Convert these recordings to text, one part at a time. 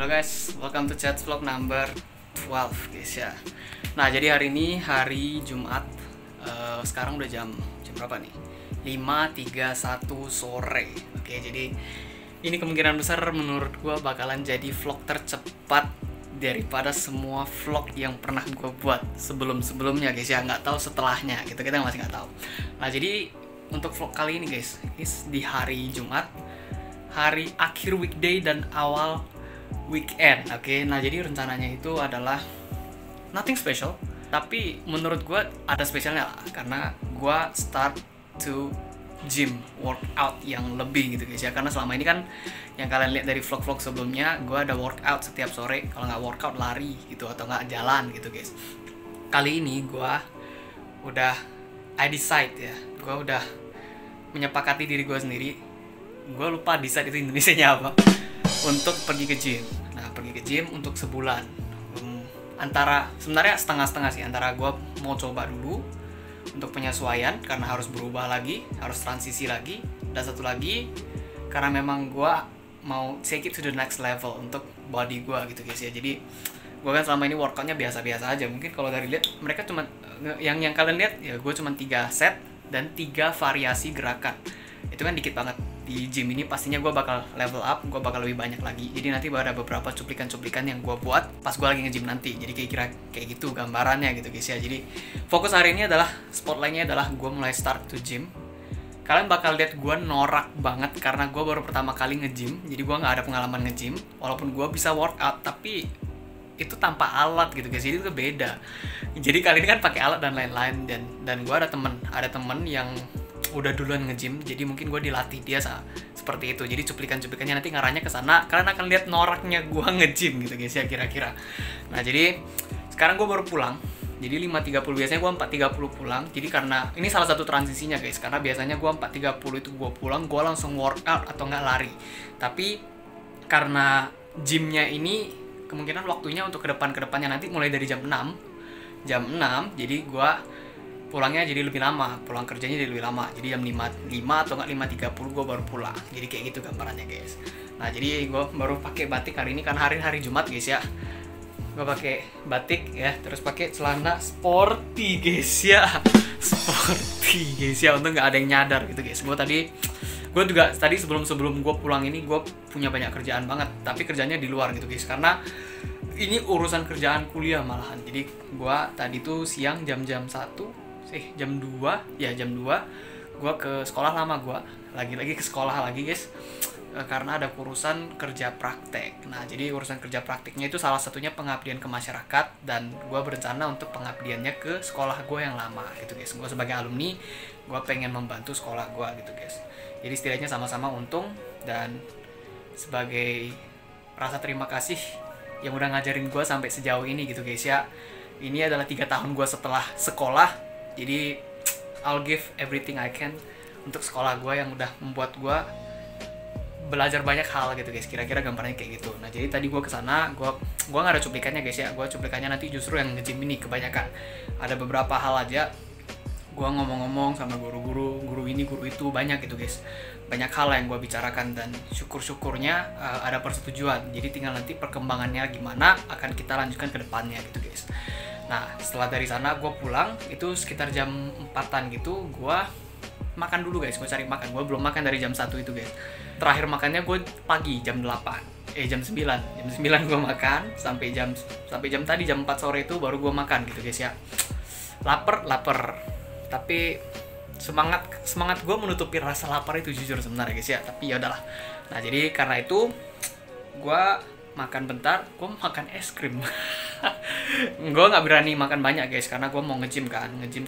Halo guys, welcome to chat vlog number 12 guys ya. Nah jadi hari ini hari Jumat. Sekarang udah jam berapa nih? 5.31 sore. Oke, jadi ini kemungkinan besar menurut gua bakalan jadi vlog tercepat daripada semua vlog yang pernah gua buat sebelum-sebelumnya guys ya. Nggak tahu setelahnya gitu, kita masih nggak tahu. Nah jadi untuk vlog kali ini guys, ini di hari Jumat, hari akhir weekday dan awal weekend. Oke, nah jadi rencananya itu adalah nothing special, tapi menurut gue ada spesialnya lah, karena gue start to gym workout yang lebih gitu guys ya. Karena selama ini kan yang kalian lihat dari vlog-vlog sebelumnya, gue ada workout setiap sore, kalau nggak workout lari gitu atau nggak jalan gitu guys. Kali ini gue udah I decide ya, gue udah menyepakati diri gue sendiri. Gue lupa decide itu Indonesianya apa, untuk pergi ke gym. Nah, pergi ke gym untuk sebulan. Antara sebenarnya setengah-setengah sih, antara gue mau coba dulu untuk penyesuaian karena harus berubah lagi, harus transisi lagi, dan satu lagi karena memang gue mau take it to the next level untuk body gue gitu guys ya. Jadi gue kan selama ini workoutnya biasa-biasa aja. Mungkin kalau dari lihat mereka cuma yang kalian lihat ya, gue cuma 3 set dan 3 variasi gerakan. Itu kan dikit banget. Di gym ini pastinya gue bakal level up, gue bakal lebih banyak lagi. Jadi nanti ada beberapa cuplikan-cuplikan yang gue buat pas gue lagi nge-gym nanti. Jadi kira-kira kayak gitu gambarannya gitu guys ya. Jadi fokus hari ini adalah, spotlightnya adalah gue mulai start to gym. Kalian bakal lihat gue norak banget karena gue baru pertama kali nge-gym. Jadi gue nggak ada pengalaman nge-gym. Walaupun gue bisa workout, tapi itu tanpa alat gitu guys. Jadi itu beda. Jadi kali ini kan pakai alat dan lain-lain. Dan gue ada temen yang udah duluan nge-gym, jadi mungkin gue dilatih dia seperti itu. Jadi cuplikan-cuplikannya nanti ngarahnya ke sana. Kalian akan lihat noraknya gue nge-gym gitu guys ya kira-kira. Nah jadi sekarang gue baru pulang. Jadi 5.30, biasanya gue 4.30 pulang. Jadi karena ini salah satu transisinya guys, karena biasanya gue 4.30 itu gue pulang, gue langsung workout atau nggak lari. Tapi karena gymnya ini kemungkinan waktunya untuk kedepannya nanti mulai dari jam 6, jadi gue pulangnya jadi lebih lama, pulang kerjanya jadi lebih lama. Jadi jam 5 atau nggak 5.30 gue baru pulang. Jadi kayak gitu gambarannya guys. Nah jadi gue baru pakai batik hari ini kan hari Jumat guys ya. Gue pakai batik ya, terus pakai celana sporty guys ya. Sporty guys ya, untuk nggak ada yang nyadar gitu guys. Gue juga tadi sebelum gue pulang ini gue punya banyak kerjaan banget, tapi kerjanya di luar gitu guys, karena ini urusan kerjaan kuliah malahan. Jadi gue tadi tuh siang jam 2 gue ke sekolah lama, gue lagi ke sekolah lagi guys, karena ada urusan kerja praktek. Nah jadi urusan kerja prakteknya itu salah satunya pengabdian ke masyarakat, dan gue berencana untuk pengabdiannya ke sekolah gue yang lama gitu guys. Gue sebagai alumni, gue pengen membantu sekolah gue gitu guys. Jadi setidaknya sama-sama untung, dan sebagai rasa terima kasih yang udah ngajarin gue sampai sejauh ini gitu guys ya. Ini adalah 3 tahun gue setelah sekolah. Jadi I'll give everything I can untuk sekolah gue yang udah membuat gue belajar banyak hal gitu guys. Kira-kira gambarnya kayak gitu. Nah jadi tadi gue kesana, gue nggak ada cuplikannya guys ya. Gue cuplikannya nanti justru yang nge-gym ini kebanyakan. Ada beberapa hal aja gue ngomong-ngomong sama guru ini guru itu, banyak gitu guys. Banyak hal yang gue bicarakan, dan syukur-syukurnya ada persetujuan. Jadi tinggal nanti perkembangannya gimana akan kita lanjutkan ke depannya gitu guys. Nah setelah dari sana gue pulang, itu sekitar jam 4-an gitu, gue makan dulu guys. Gue cari makan, gue belum makan dari jam 1 itu guys. Terakhir makannya gue pagi jam 8, jam 9 gue makan sampai jam tadi jam 4 sore itu baru gue makan gitu guys ya. Lapar, tapi semangat gue menutupi rasa lapar itu jujur sebenarnya guys ya. Tapi ya udahlah. Nah jadi karena itu gue makan bentar, gue makan es krim. Gue nggak berani makan banyak guys, karena gue mau nge-gym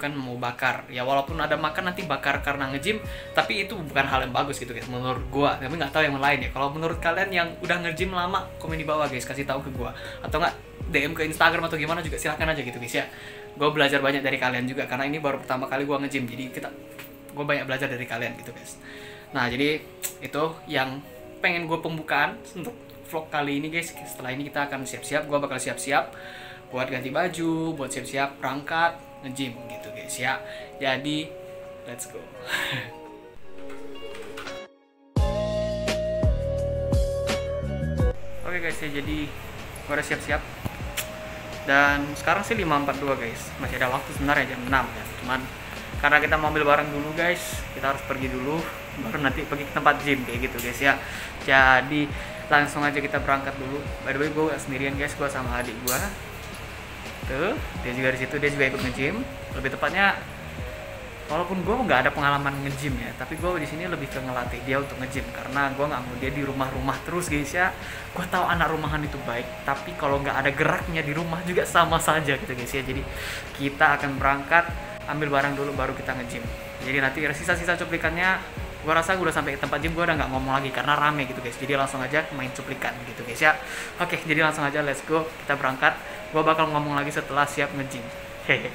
kan mau bakar ya. Walaupun ada makan nanti bakar karena nge-gym, tapi itu bukan hal yang bagus gitu guys menurut gue. Tapi nggak tahu yang lain ya. Kalau menurut kalian yang udah nge-gym lama, komen di bawah guys, kasih tahu ke gue, atau nggak DM ke Instagram atau gimana juga silahkan aja gitu guys ya. Gue belajar banyak dari kalian juga, karena ini baru pertama kali gue nge-gym. Jadi gue banyak belajar dari kalian gitu guys. Nah jadi itu yang pengen gue pembukaan untuk vlog kali ini guys. Setelah ini kita akan siap-siap, gue bakal siap-siap buat ganti baju, buat siap-siap berangkat nge-gym gitu guys ya. Jadi let's go. Oke guys ya. Jadi gue udah siap-siap. Dan sekarang sih 5.42 guys. Masih ada waktu sebenarnya jam 6 ya. Cuman karena kita mau ambil barang dulu guys, kita harus pergi dulu, baru nanti pergi ke tempat gym kayak gitu guys ya. Jadi langsung aja kita berangkat dulu. By the way, gue sendirian guys, gue sama adik gue. Tuh, dia juga di situ, dia juga ikut nge-gym. Lebih tepatnya, walaupun gue nggak ada pengalaman nge-gym ya, tapi gue di sini lebih ke ngelatih dia untuk nge-gym karena gue nggak mau dia di rumah-rumah terus guys ya. Gue tahu anak rumahan itu baik, tapi kalau nggak ada geraknya di rumah juga sama saja gitu guys ya. Jadi kita akan berangkat, ambil barang dulu, baru kita nge-gym. Jadi nanti sisa-sisa cuplikannya, gue rasa gue udah sampai ke tempat gym, gue udah nggak ngomong lagi karena rame gitu guys. Jadi langsung aja main cuplikan gitu guys ya. Oke, jadi langsung aja let's go, kita berangkat. Gue bakal ngomong lagi setelah siap nge-gym. Hehe.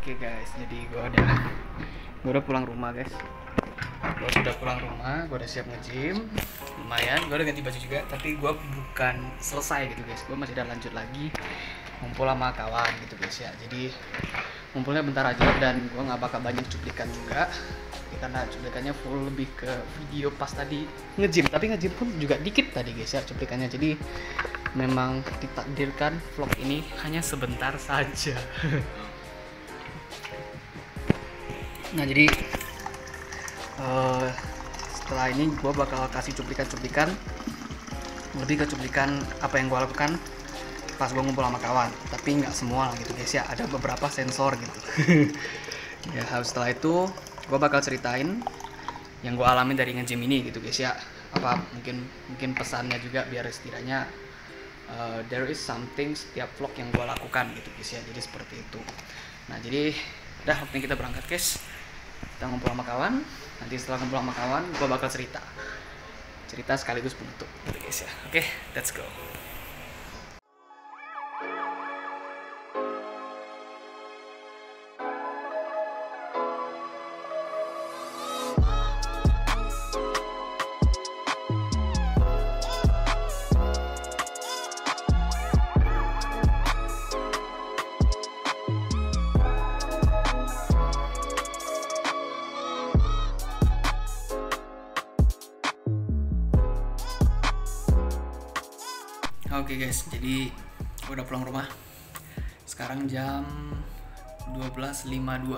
Oke guys, jadi gue udah pulang rumah guys. Gue sudah pulang rumah, gue udah siap nge-gym. Lumayan, gue udah ganti baju juga. Tapi gue bukan selesai gitu guys. Gue masih ada lanjut lagi ngumpul sama kawan gitu guys ya. Jadi ngumpulnya bentar aja dan gue nggak bakal banyak cuplikan juga. Karena cuplikannya full lebih ke video pas tadi nge-gym. Tapi nge-gym pun juga dikit tadi guys ya cuplikannya. Jadi memang ditakdirkan vlog ini hanya sebentar saja. Nah jadi setelah ini gue bakal kasih cuplikan-cuplikan, lebih ke cuplikan apa yang gue lakukan pas gue ngumpul sama kawan. Tapi nggak semua lah gitu guys ya, ada beberapa sensor gitu. Ya setelah itu gue bakal ceritain yang gue alami dari nge-gym ini gitu guys ya. Apa mungkin pesannya juga biar setidaknya there is something setiap vlog yang gue lakukan gitu guys ya. Jadi seperti itu. Nah jadi udah waktunya kita berangkat guys. Kita ngumpul sama kawan. Nanti setelah ngumpul sama kawan, gue bakal cerita sekaligus penutup gitu guys ya. Oke, let's go. Oke guys, jadi gue udah pulang rumah. Sekarang jam 12.52.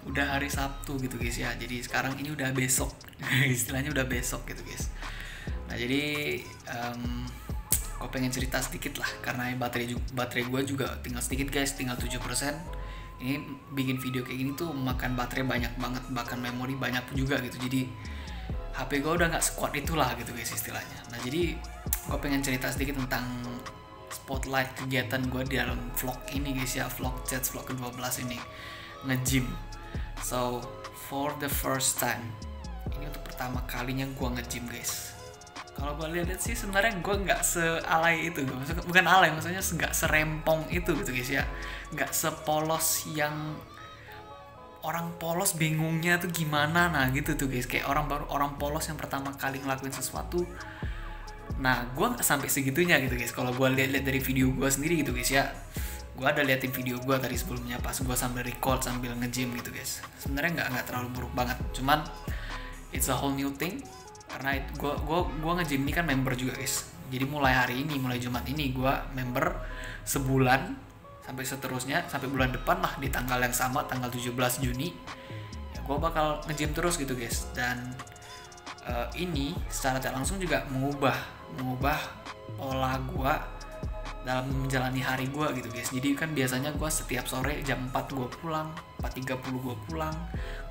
Udah hari Sabtu gitu guys ya. Jadi sekarang ini udah besok. Istilahnya udah besok gitu guys. Nah jadi gue pengen cerita sedikit lah, karena baterai gue juga tinggal sedikit guys, tinggal 7%. Ini bikin video kayak gini tuh makan baterai banyak banget, bahkan memori banyak juga gitu. Jadi HP gue udah nggak sekuat itulah gitu guys istilahnya. Nah jadi gue pengen cerita sedikit tentang spotlight kegiatan gue di dalam vlog ini guys ya, vlog Jets vlog ke-12 ini, nge-gym. So for the first time, ini untuk pertama kalinya gue nge-gym guys. Kalau gue lihat sih sebenarnya gue nggak sealay itu, bukan alay, maksudnya nggak serempong itu gitu guys ya, nggak sepolos yang orang polos bingungnya tuh gimana, nah gitu tuh guys, kayak orang polos yang pertama kali ngelakuin sesuatu. Nah gue nggak sampai segitunya gitu guys. Kalau gue lihat dari video gue sendiri gitu guys ya, gue ada liatin video gue tadi sebelumnya pas gue sambil record sambil nge-gym gitu guys. Sebenarnya nggak terlalu buruk banget, cuman it's a whole new thing. Karena gue nge-gym ini kan member juga guys. Jadi mulai hari ini, mulai Jumat ini gue member sebulan sampai seterusnya, sampai bulan depan lah di tanggal yang sama, tanggal 17 Juni ya, gue bakal nge-gym terus gitu guys. Dan ini secara tidak langsung juga mengubah pola gue dalam menjalani hari gue gitu guys. Jadi kan biasanya gue setiap sore jam 4 gue pulang, 4.30 gue pulang,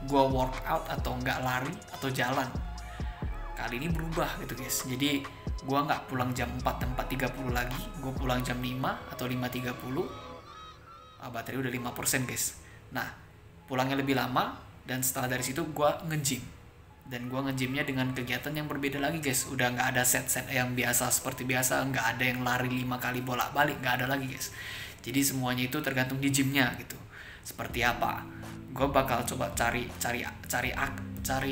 gue workout atau enggak lari atau jalan. Kali ini berubah gitu guys. Jadi gue nggak pulang jam 4 dan 4.30 lagi, gue pulang jam 5 atau 5.30. Baterai udah 5% guys. Nah pulangnya lebih lama, dan setelah dari situ gue nge-gym. Dan gue nge-gymnya dengan kegiatan yang berbeda lagi guys. Udah nggak ada set-set yang biasa seperti biasa, nggak ada yang lari 5 kali bolak-balik, nggak ada lagi guys. Jadi semuanya itu tergantung di gymnya gitu. Seperti apa? Gue bakal coba cari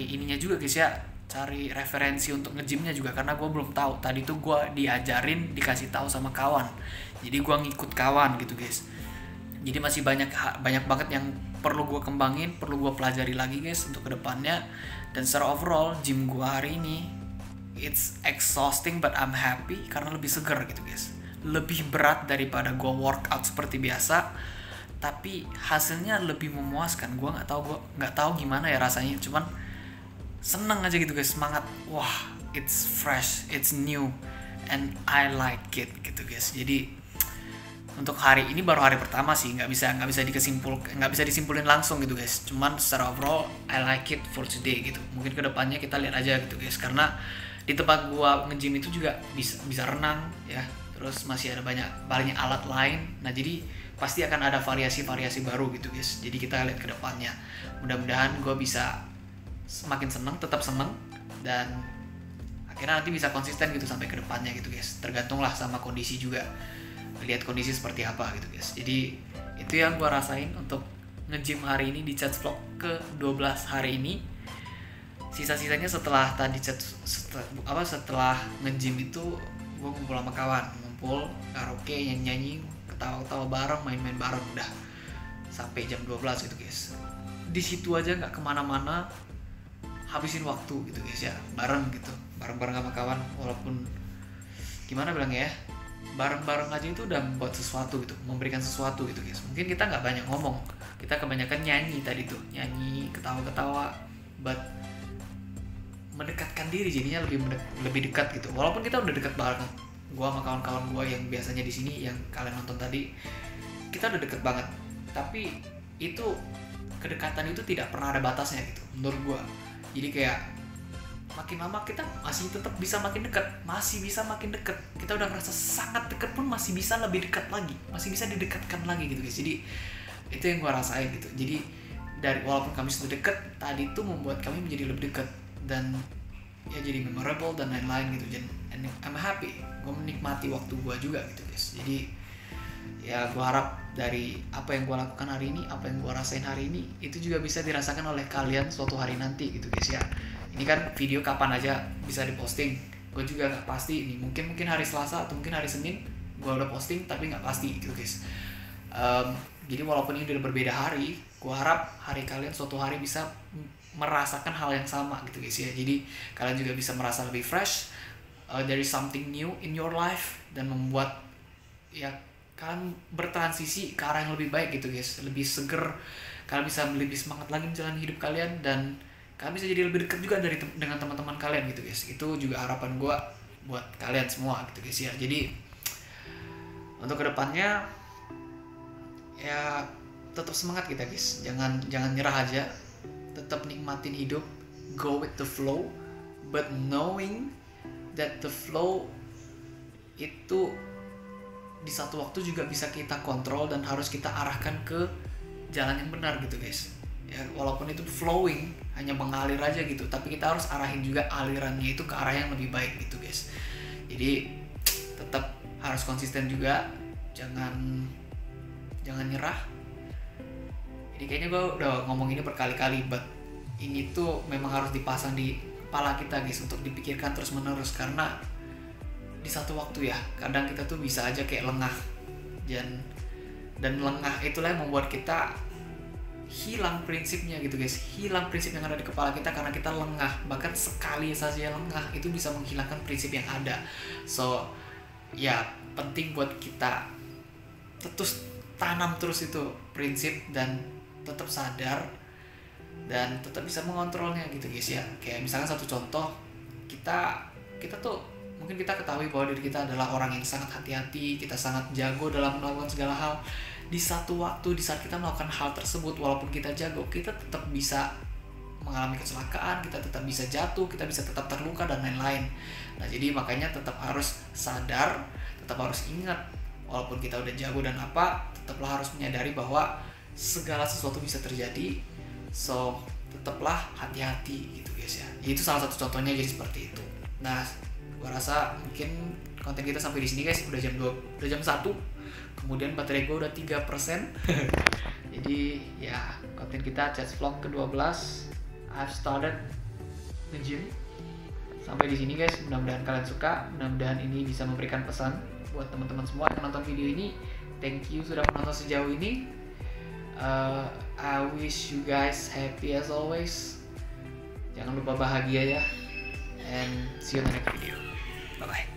ininya juga guys ya, cari referensi untuk nge-gymnya juga, karena gue belum tahu. Tadi tuh gue dikasih tahu sama kawan, jadi gue ngikut kawan gitu guys. Jadi masih banyak banget yang perlu gue kembangin, perlu gue pelajari lagi guys untuk kedepannya. Dan secara overall gym gue hari ini it's exhausting but I'm happy karena lebih seger gitu guys. Lebih berat daripada gue workout seperti biasa, tapi hasilnya lebih memuaskan. Gue nggak tahu gimana ya rasanya, cuman seneng aja gitu guys, semangat. Wah, it's fresh, it's new, and I like it gitu guys. Jadi untuk hari ini baru hari pertama sih, nggak bisa disimpulin langsung gitu guys. Cuman secara overall I like it for today gitu. Mungkin kedepannya kita lihat aja gitu guys, karena di tempat gua nge-gym itu juga bisa renang ya, terus masih ada banyak alat lain. Nah jadi pasti akan ada variasi baru gitu guys. Jadi kita lihat kedepannya. Mudah-mudahan gua bisa semakin seneng, tetap seneng, dan akhirnya nanti bisa konsisten gitu sampai ke depannya gitu guys. Tergantunglah sama kondisi juga, lihat kondisi seperti apa gitu guys. Jadi itu yang gue rasain untuk nge-gym hari ini di Jets vlog ke-12 hari ini. Sisa-sisanya setelah nge-gym itu gue ngumpul sama kawan, ngumpul karaoke, nyanyi, ketawa-ketawa bareng, main-main bareng, udah sampai jam 12 gitu guys. Di situ aja nggak kemana-mana, habisin waktu gitu guys ya, bareng sama kawan. Walaupun gimana bilangnya ya, bareng aja itu udah membuat sesuatu gitu, memberikan sesuatu gitu guys. Mungkin kita nggak banyak ngomong, kita kebanyakan nyanyi tadi tuh, nyanyi, ketawa-ketawa, but mendekatkan diri jadinya lebih dekat gitu. Walaupun kita udah dekat banget, gua sama kawan-kawan gua yang biasanya di sini yang kalian nonton tadi, kita udah deket banget, tapi itu kedekatan itu tidak pernah ada batasnya gitu menurut gua. Jadi kayak makin lama kita masih tetap bisa makin dekat, kita udah merasa sangat dekat pun masih bisa lebih dekat lagi, masih bisa didekatkan lagi gitu guys. Jadi itu yang gue rasain gitu. Jadi walaupun kami sudah dekat, tadi itu membuat kami menjadi lebih dekat, dan ya jadi memorable dan lain-lain gitu. And I'm happy, gue menikmati waktu gue juga gitu guys. Jadi ya gue harap dari apa yang gue lakukan hari ini, apa yang gue rasain hari ini, itu juga bisa dirasakan oleh kalian suatu hari nanti gitu guys ya. Ini kan video kapan aja bisa diposting, gue juga nggak pasti ini, mungkin hari Selasa atau mungkin hari Senin gue udah posting, tapi nggak pasti gitu guys. Jadi walaupun ini udah berbeda hari, gue harap hari kalian suatu hari bisa merasakan hal yang sama gitu guys ya. Jadi kalian juga bisa merasa lebih fresh, there is something new in your life, dan membuat ya kalian bertransisi ke arah yang lebih baik gitu guys, lebih seger, kalian bisa lebih semangat lagi menjalani hidup kalian, dan kalian bisa jadi lebih dekat juga dengan teman-teman kalian gitu guys. Itu juga harapan gue buat kalian semua gitu guys ya. Jadi untuk kedepannya ya tetap semangat kita guys, jangan nyerah aja, tetap nikmatin hidup, go with the flow, but knowing that the flow itu di satu waktu juga bisa kita kontrol dan harus kita arahkan ke jalan yang benar gitu guys ya. Walaupun itu flowing, hanya mengalir aja gitu, tapi kita harus arahin juga alirannya itu ke arah yang lebih baik gitu guys. Jadi tetap harus konsisten juga, jangan nyerah. Jadi kayaknya gue udah ngomong ini berkali-kali, but ini tuh memang harus dipasang di kepala kita guys untuk dipikirkan terus menerus, karena di satu waktu ya kadang kita tuh bisa aja kayak lengah, dan lengah itulah yang membuat kita hilang prinsipnya gitu guys, hilang prinsip yang ada di kepala kita karena kita lengah. Bahkan sekali saja lengah itu bisa menghilangkan prinsip yang ada. So ya penting buat kita terus tanam terus itu prinsip, dan tetap sadar dan tetap bisa mengontrolnya gitu guys ya. Kayak misalkan satu contoh, kita tuh mungkin kita ketahui bahwa diri kita adalah orang yang sangat hati-hati, kita sangat jago dalam melakukan segala hal. Di satu waktu, di saat kita melakukan hal tersebut, walaupun kita jago, kita tetap bisa mengalami kecelakaan, kita tetap bisa jatuh, kita bisa tetap terluka dan lain-lain. Nah jadi makanya tetap harus sadar, tetap harus ingat, walaupun kita udah jago dan apa, tetaplah harus menyadari bahwa segala sesuatu bisa terjadi. So tetaplah hati-hati gitu guys ya. Itu salah satu contohnya jadi seperti itu. Nah gua rasa mungkin konten kita sampai di sini guys. Udah jam 1, kemudian baterai gua udah 3%. Jadi ya konten kita Chats Vlog ke-12, I've started the gym. Sampai di sini guys, mudah-mudahan kalian suka, mudah-mudahan ini bisa memberikan pesan buat teman-teman semua yang nonton video ini. Thank you sudah menonton sejauh ini. I wish you guys happy as always. Jangan lupa bahagia ya. And see you in the next video. Bye bye.